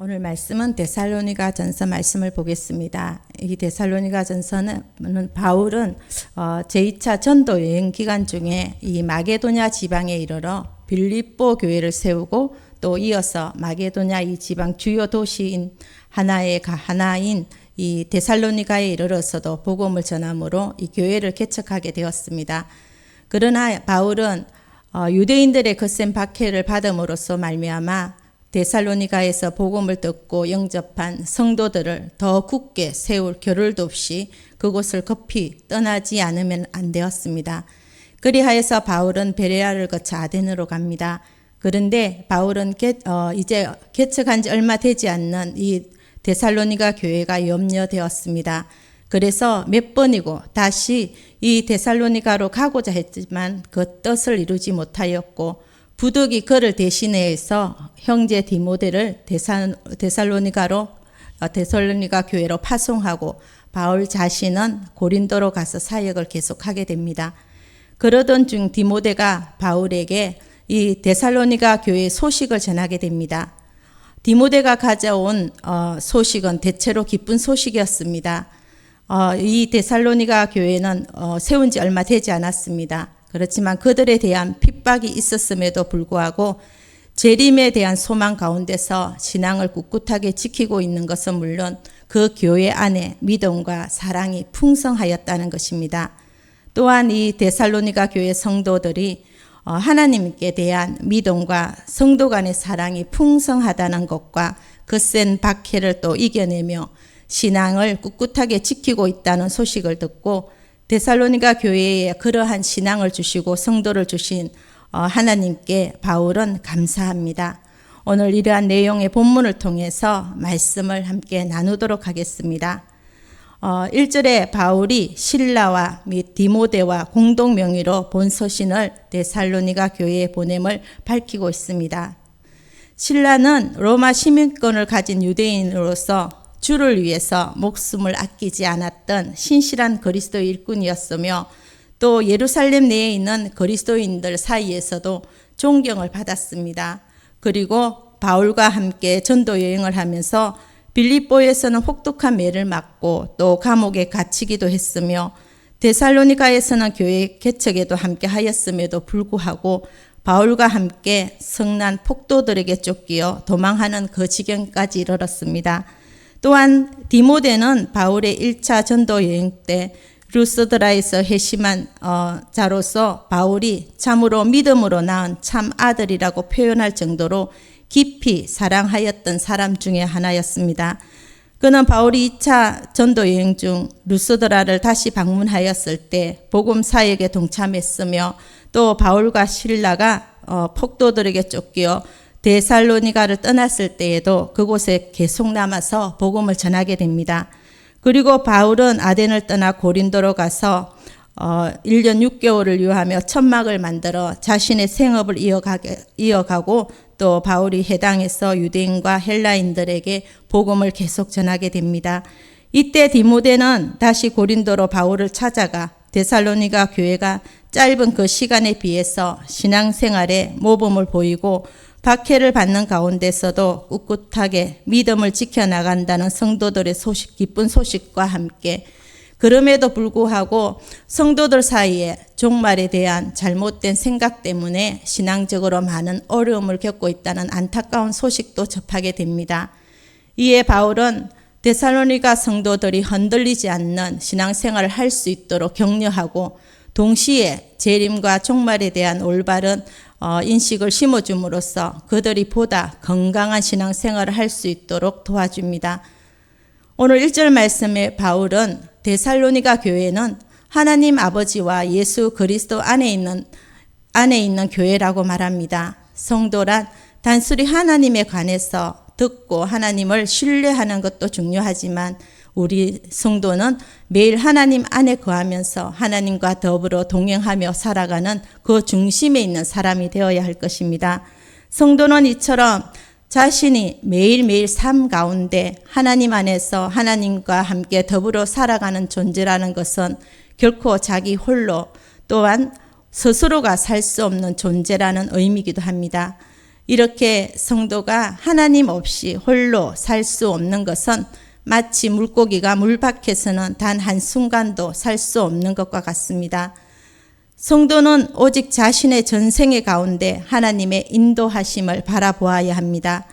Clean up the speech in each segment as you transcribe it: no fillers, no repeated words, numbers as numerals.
오늘 말씀은 데살로니가 전서 말씀을 보겠습니다. 이 데살로니가 전서는 바울은 제2차 전도 여행 기간 중에 이 마게도냐 지방에 이르러 빌립보 교회를 세우고 또 이어서 마게도냐 이 지방 주요 도시인 하나인 이 데살로니가에 이르러서도 복음을 전함으로 이 교회를 개척하게 되었습니다. 그러나 바울은 유대인들의 거센 박해를 받음으로써 말미암아 데살로니가에서 복음을 듣고 영접한 성도들을 더 굳게 세울 겨를도 없이 그곳을 급히 떠나지 않으면 안 되었습니다. 그리하여서 바울은 베레아를 거쳐 아덴으로 갑니다. 그런데 바울은 이제 개척한 지 얼마 되지 않는 이 데살로니가 교회가 염려되었습니다. 그래서 몇 번이고 다시 이 데살로니가로 가고자 했지만 그 뜻을 이루지 못하였고 부득이 그를 대신해서 형제 디모데를 데살로니가 교회로 파송하고 바울 자신은 고린도로 가서 사역을 계속하게 됩니다. 그러던 중 디모데가 바울에게 이 데살로니가 교회의 소식을 전하게 됩니다. 디모데가 가져온 소식은 대체로 기쁜 소식이었습니다. 이 데살로니가 교회는 세운 지 얼마 되지 않았습니다. 그렇지만 그들에 대한 핍박이 있었음에도 불구하고 재림에 대한 소망 가운데서 신앙을 꿋꿋하게 지키고 있는 것은 물론 그 교회 안에 믿음과 사랑이 풍성하였다는 것입니다. 또한 이 데살로니가 교회 성도들이 하나님께 대한 믿음과 성도 간의 사랑이 풍성하다는 것과 거센 박해를 또 이겨내며 신앙을 꿋꿋하게 지키고 있다는 소식을 듣고 데살로니가 교회에 그러한 신앙을 주시고 성도를 주신 하나님께 바울은 감사합니다. 오늘 이러한 내용의 본문을 통해서 말씀을 함께 나누도록 하겠습니다. 1절에 바울이 실라와 및 디모데와 공동 명의로 본 서신을 데살로니가 교회에 보냄을 밝히고 있습니다. 실라는 로마 시민권을 가진 유대인으로서 주를 위해서 목숨을 아끼지 않았던 신실한 그리스도 일꾼이었으며 또 예루살렘 내에 있는 그리스도인들 사이에서도 존경을 받았습니다. 그리고 바울과 함께 전도 여행을 하면서 빌립보에서는 혹독한 매를 맞고 또 감옥에 갇히기도 했으며 데살로니가에서는 교회 개척에도 함께 하였음에도 불구하고 바울과 함께 성난 폭도들에게 쫓기어 도망하는 그 지경까지 이르렀습니다. 또한 디모데는 바울의 1차 전도 여행 때 루스드라에서 회심한 자로서 바울이 참으로 믿음으로 낳은 참 아들이라고 표현할 정도로 깊이 사랑하였던 사람 중에 하나였습니다. 그는 바울이 2차 전도 여행 중 루스드라를 다시 방문하였을 때 복음 사역에 동참했으며 또 바울과 실라가 폭도들에게 쫓겨 데살로니가를 떠났을 때에도 그곳에 계속 남아서 복음을 전하게 됩니다. 그리고 바울은 아덴을 떠나 고린도로 가서 1년 6개월을 유하며 천막을 만들어 자신의 생업을 이어가고 또 바울이 해당에서 유대인과 헬라인들에게 복음을 계속 전하게 됩니다. 이때 디모데는 다시 고린도로 바울을 찾아가 데살로니가 교회가 짧은 그 시간에 비해서 신앙생활에 모범을 보이고 박해를 받는 가운데서도 꿋꿋하게 믿음을 지켜나간다는 성도들의 기쁜 소식과 함께 그럼에도 불구하고 성도들 사이에 종말에 대한 잘못된 생각 때문에 신앙적으로 많은 어려움을 겪고 있다는 안타까운 소식도 접하게 됩니다. 이에 바울은 데살로니가 성도들이 흔들리지 않는 신앙생활을 할 수 있도록 격려하고 동시에 재림과 종말에 대한 올바른 인식을 심어줌으로써 그들이 보다 건강한 신앙생활을 할 수 있도록 도와줍니다. 오늘 1절 말씀에 바울은 데살로니가 교회는 하나님 아버지와 예수 그리스도 안에 있는 교회라고 말합니다. 성도란 단순히 하나님에 관해서 듣고 하나님을 신뢰하는 것도 중요하지만 우리 성도는 매일 하나님 안에 거하면서 하나님과 더불어 동행하며 살아가는 그 중심에 있는 사람이 되어야 할 것입니다. 성도는 이처럼 자신이 매일매일 삶 가운데 하나님 안에서 하나님과 함께 더불어 살아가는 존재라는 것은 결코 자기 홀로 또한 스스로가 살 수 없는 존재라는 의미이기도 합니다. 이렇게 성도가 하나님 없이 홀로 살 수 없는 것은 마치 물고기가 물 밖에서는 단 한순간도 살 수 없는 것과 같습니다. 성도는 오직 자신의 전생의 가운데 하나님의 인도하심을 바라보아야 합니다.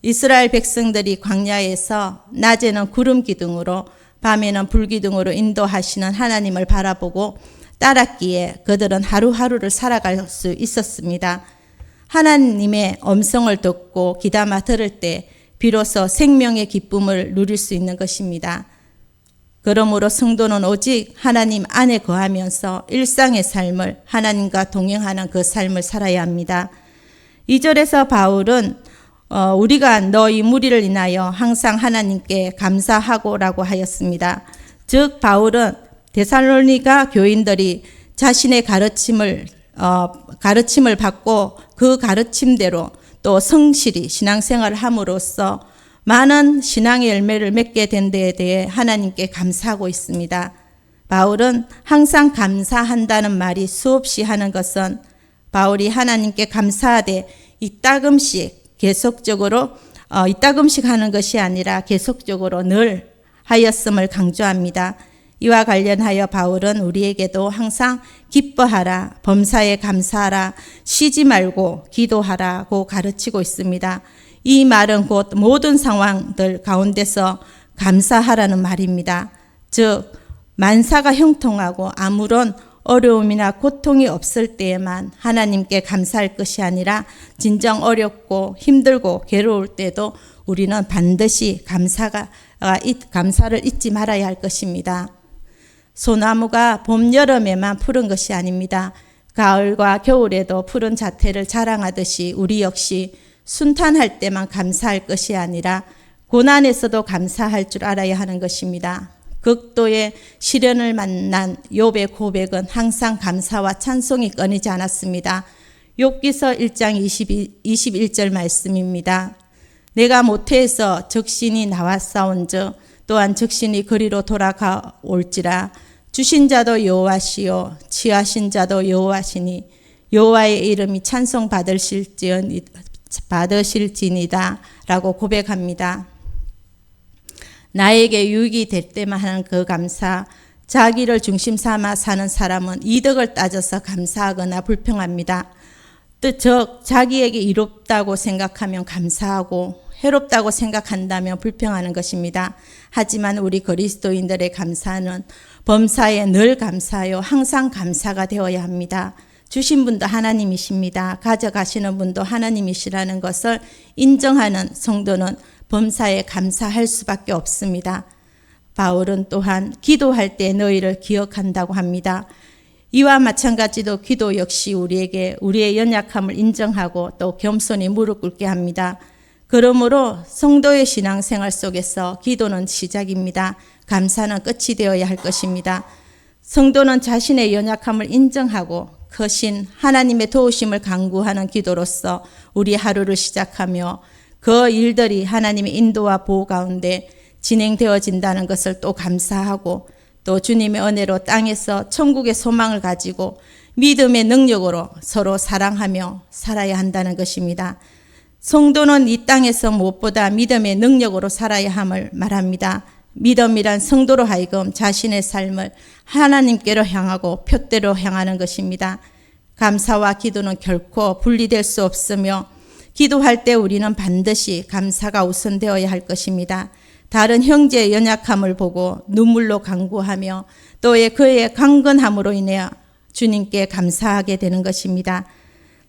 이스라엘 백성들이 광야에서 낮에는 구름 기둥으로 밤에는 불 기둥으로 인도하시는 하나님을 바라보고 따랐기에 그들은 하루하루를 살아갈 수 있었습니다. 하나님의 음성을 듣고 귀담아 들을 때 비로소 생명의 기쁨을 누릴 수 있는 것입니다. 그러므로 성도는 오직 하나님 안에 거하면서 일상의 삶을 하나님과 동행하는 그 삶을 살아야 합니다. 2절에서 바울은 우리가 너희 무리를 인하여 항상 하나님께 감사하고라고 하였습니다. 즉 바울은 데살로니가 교인들이 자신의 가르침을 받고 그 가르침대로 또 성실히 신앙생활을 함으로써 많은 신앙의 열매를 맺게 된 데에 대해 하나님께 감사하고 있습니다. 바울은 항상 감사한다는 말이 수없이 하는 것은 바울이 하나님께 감사하되 이따금씩 하는 것이 아니라 계속적으로 늘 하였음을 강조합니다. 이와 관련하여 바울은 우리에게도 항상 기뻐하라, 범사에 감사하라, 쉬지 말고 기도하라고 가르치고 있습니다. 이 말은 곧 모든 상황들 가운데서 감사하라는 말입니다. 즉 만사가 형통하고 아무런 어려움이나 고통이 없을 때에만 하나님께 감사할 것이 아니라 진정 어렵고 힘들고 괴로울 때도 우리는 반드시 감사를 잊지 말아야 할 것입니다. 소나무가 봄, 여름에만 푸른 것이 아닙니다. 가을과 겨울에도 푸른 자태를 자랑하듯이 우리 역시 순탄할 때만 감사할 것이 아니라 고난에서도 감사할 줄 알아야 하는 것입니다. 극도의 시련을 만난 욥의 고백은 항상 감사와 찬송이 끊이지 않았습니다. 욥기서 1장 21절 말씀입니다. 내가 모태에서 적신이 나왔사온즉 또한 적신이 그리로 돌아가올지라 주신 자도 여호와시요 취하신 자도 여호와시니 여호와의 이름이 찬송 받으실지니다 라고 고백합니다. 나에게 유익이 될 때만 하는 그 감사, 자기를 중심 삼아 사는 사람은 이득을 따져서 감사하거나 불평합니다. 즉 자기에게 이롭다고 생각하면 감사하고 해롭다고 생각한다면 불평하는 것입니다. 하지만 우리 그리스도인들의 감사는 범사에 늘 감사하여 항상 감사가 되어야 합니다. 주신 분도 하나님이십니다. 가져가시는 분도 하나님이시라는 것을 인정하는 성도는 범사에 감사할 수밖에 없습니다. 바울은 또한 기도할 때 너희를 기억한다고 합니다. 이와 마찬가지로 기도 역시 우리에게 우리의 연약함을 인정하고 또 겸손히 무릎 꿇게 합니다. 그러므로 성도의 신앙생활 속에서 기도는 시작입니다. 감사는 끝이 되어야 할 것입니다. 성도는 자신의 연약함을 인정하고 크신 하나님의 도우심을 간구하는 기도로서 우리 하루를 시작하며 그 일들이 하나님의 인도와 보호 가운데 진행되어진다는 것을 또 감사하고 또 주님의 은혜로 땅에서 천국의 소망을 가지고 믿음의 능력으로 서로 사랑하며 살아야 한다는 것입니다. 성도는 이 땅에서 무엇보다 믿음의 능력으로 살아야 함을 말합니다. 믿음이란 성도로 하여금 자신의 삶을 하나님께로 향하고 표대로 향하는 것입니다. 감사와 기도는 결코 분리될 수 없으며 기도할 때 우리는 반드시 감사가 우선되어야 할 것입니다. 다른 형제의 연약함을 보고 눈물로 간구하며 또 그의 강건함으로 인해 주님께 감사하게 되는 것입니다.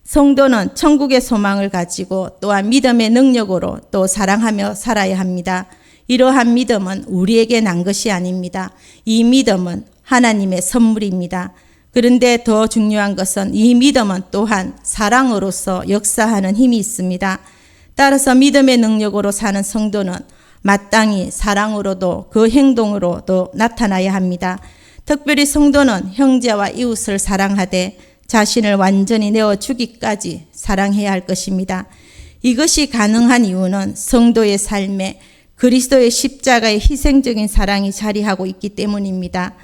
성도는 천국의 소망을 가지고 또한 믿음의 능력으로 또 사랑하며 살아야 합니다. 이러한 믿음은 우리에게 난 것이 아닙니다. 이 믿음은 하나님의 선물입니다. 그런데 더 중요한 것은 이 믿음은 또한 사랑으로서 역사하는 힘이 있습니다. 따라서 믿음의 능력으로 사는 성도는 마땅히 사랑으로도 그 행동으로도 나타나야 합니다. 특별히 성도는 형제와 이웃을 사랑하되 자신을 완전히 내어주기까지 사랑해야 할 것입니다. 이것이 가능한 이유는 성도의 삶에 그리스도의 십자가의 희생적인 사랑이 자리하고 있기 때문입니다.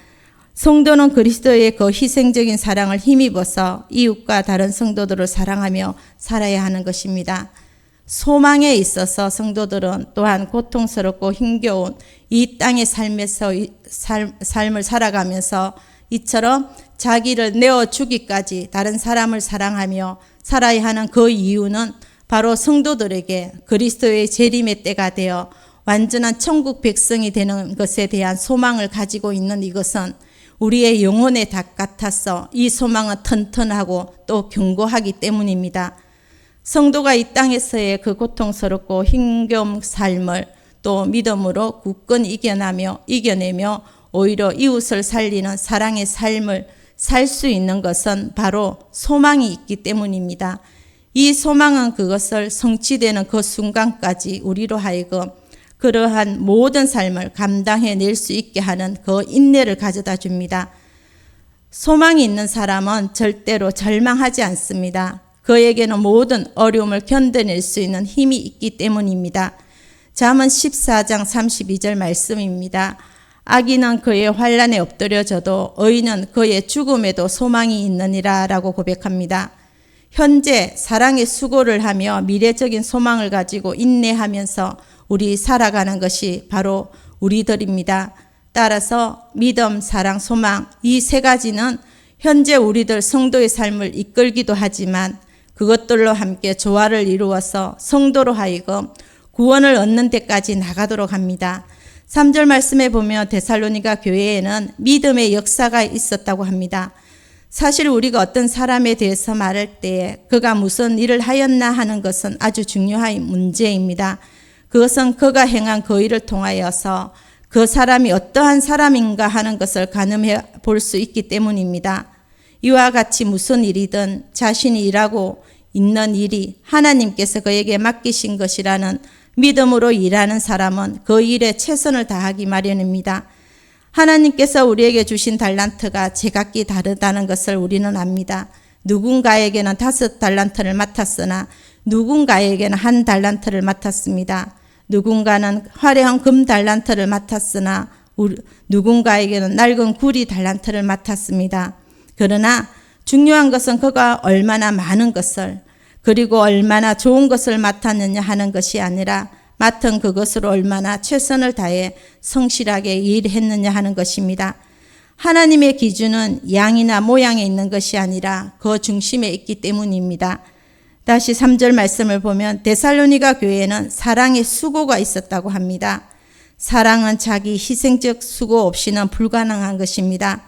성도는 그리스도의 그 희생적인 사랑을 힘입어서 이웃과 다른 성도들을 사랑하며 살아야 하는 것입니다. 소망에 있어서 성도들은 또한 고통스럽고 힘겨운 이 땅의 삶에서 삶을 살아가면서 이처럼 자기를 내어 주기까지 다른 사람을 사랑하며 살아야 하는 그 이유는 바로 성도들에게 그리스도의 재림의 때가 되어 완전한 천국 백성이 되는 것에 대한 소망을 가지고 있는 이것은 우리의 영혼의 닭 같아서 이 소망은 튼튼하고 또 견고하기 때문입니다. 성도가 이 땅에서의 그 고통스럽고 힘겨운 삶을 또 믿음으로 굳건히 이겨내며 오히려 이웃을 살리는 사랑의 삶을 살 수 있는 것은 바로 소망이 있기 때문입니다. 이 소망은 그것을 성취되는 그 순간까지 우리로 하여금 그러한 모든 삶을 감당해낼 수 있게 하는 그 인내를 가져다 줍니다. 소망이 있는 사람은 절대로 절망하지 않습니다. 그에게는 모든 어려움을 견뎌낼 수 있는 힘이 있기 때문입니다. 잠언 14장 32절 말씀입니다. 악인은 그의 환난에 엎드려져도 의인은 그의 죽음에도 소망이 있느니라 라고 고백합니다. 현재 사랑의 수고를 하며 미래적인 소망을 가지고 인내하면서 우리 살아가는 것이 바로 우리들입니다. 따라서 믿음, 사랑, 소망 이 세 가지는 현재 우리들 성도의 삶을 이끌기도 하지만 그것들로 함께 조화를 이루어서 성도로 하여금 구원을 얻는 데까지 나가도록 합니다. 3절 말씀에 보면 데살로니가 교회에는 믿음의 역사가 있었다고 합니다. 사실 우리가 어떤 사람에 대해서 말할 때 그가 무슨 일을 하였나 하는 것은 아주 중요한 문제입니다. 그것은 그가 행한 그 일을 통하여서 그 사람이 어떠한 사람인가 하는 것을 가늠해 볼 수 있기 때문입니다. 이와 같이 무슨 일이든 자신이 일하고 있는 일이 하나님께서 그에게 맡기신 것이라는 믿음으로 일하는 사람은 그 일에 최선을 다하기 마련입니다. 하나님께서 우리에게 주신 달란트가 제각기 다르다는 것을 우리는 압니다. 누군가에게는 5달란트를 맡았으나 누군가에게는 1달란트를 맡았습니다. 누군가는 화려한 금 달란트를 맡았으나 누군가에게는 낡은 구리 달란트를 맡았습니다. 그러나 중요한 것은 그가 얼마나 많은 것을 그리고 얼마나 좋은 것을 맡았느냐 하는 것이 아니라 맡은 그것으로 얼마나 최선을 다해 성실하게 일했느냐 하는 것입니다. 하나님의 기준은 양이나 모양에 있는 것이 아니라 그 중심에 있기 때문입니다. 다시 3절 말씀을 보면 데살로니가 교회에는 사랑의 수고가 있었다고 합니다. 사랑은 자기 희생적 수고 없이는 불가능한 것입니다.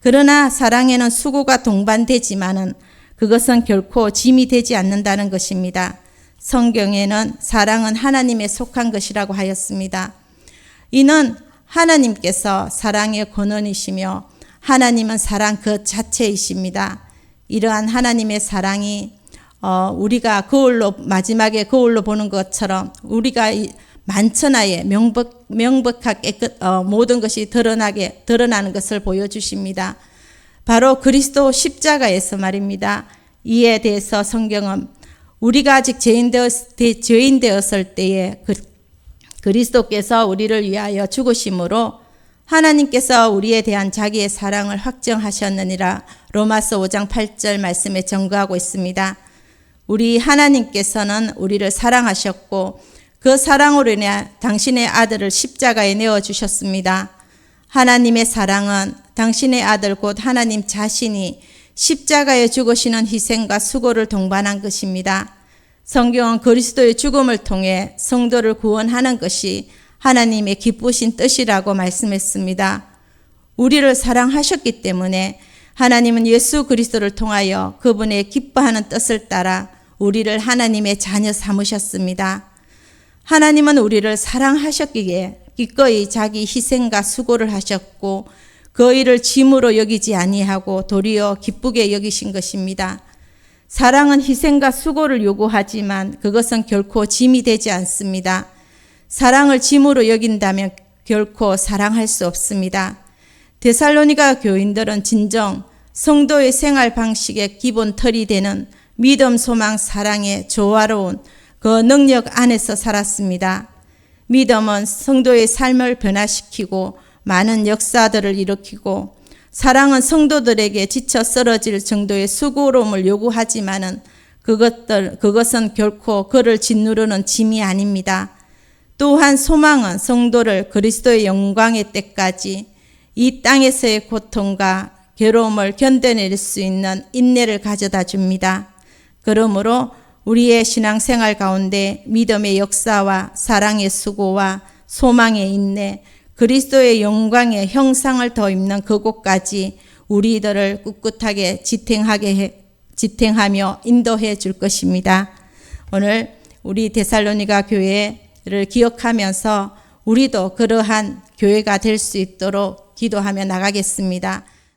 그러나 사랑에는 수고가 동반되지만은 그것은 결코 짐이 되지 않는다는 것입니다. 성경에는 사랑은 하나님에 속한 것이라고 하였습니다. 이는 하나님께서 사랑의 근원이시며 하나님은 사랑 그 자체이십니다. 이러한 하나님의 사랑이 우리가 마지막에 거울로 보는 것처럼 우리가 만천하에 명백하게 모든 것이 드러나는 것을 보여주십니다. 바로 그리스도 십자가에서 말입니다. 이에 대해서 성경은 우리가 아직 죄인 되었을 때에 그리스도께서 우리를 위하여 죽으심으로 하나님께서 우리에 대한 자기의 사랑을 확정하셨느니라 로마서 5장 8절 말씀에 증거하고 있습니다. 우리 하나님께서는 우리를 사랑하셨고 그 사랑으로 인해 당신의 아들을 십자가에 내어주셨습니다. 하나님의 사랑은 당신의 아들 곧 하나님 자신이 십자가에 죽으시는 희생과 수고를 동반한 것입니다. 성경은 그리스도의 죽음을 통해 성도를 구원하는 것이 하나님의 기쁘신 뜻이라고 말씀했습니다. 우리를 사랑하셨기 때문에 하나님은 예수 그리스도를 통하여 그분의 기뻐하는 뜻을 따라 우리를 하나님의 자녀 삼으셨습니다. 하나님은 우리를 사랑하셨기에 기꺼이 자기 희생과 수고를 하셨고 그 일을 짐으로 여기지 아니하고 도리어 기쁘게 여기신 것입니다. 사랑은 희생과 수고를 요구하지만 그것은 결코 짐이 되지 않습니다. 사랑을 짐으로 여긴다면 결코 사랑할 수 없습니다. 데살로니가 교인들은 진정 성도의 생활 방식의 기본 틀이 되는 믿음, 소망, 사랑의 조화로운 그 능력 안에서 살았습니다. 믿음은 성도의 삶을 변화시키고 많은 역사들을 일으키고 사랑은 성도들에게 지쳐 쓰러질 정도의 수고로움을 요구하지만은 그것은 결코 그를 짓누르는 짐이 아닙니다. 또한 소망은 성도를 그리스도의 영광의 때까지 이 땅에서의 고통과 괴로움을 견뎌낼 수 있는 인내를 가져다 줍니다. 그러므로 우리의 신앙생활 가운데 믿음의 역사와 사랑의 수고와 소망의 인내, 그리스도의 영광의 형상을 더 입는 그곳까지 우리들을 꿋꿋하게 지탱하며 인도해 줄 것입니다. 오늘 우리 데살로니가 교회를 기억하면서 우리도 그러한 교회가 될 수 있도록 기도하며 나가겠습니다.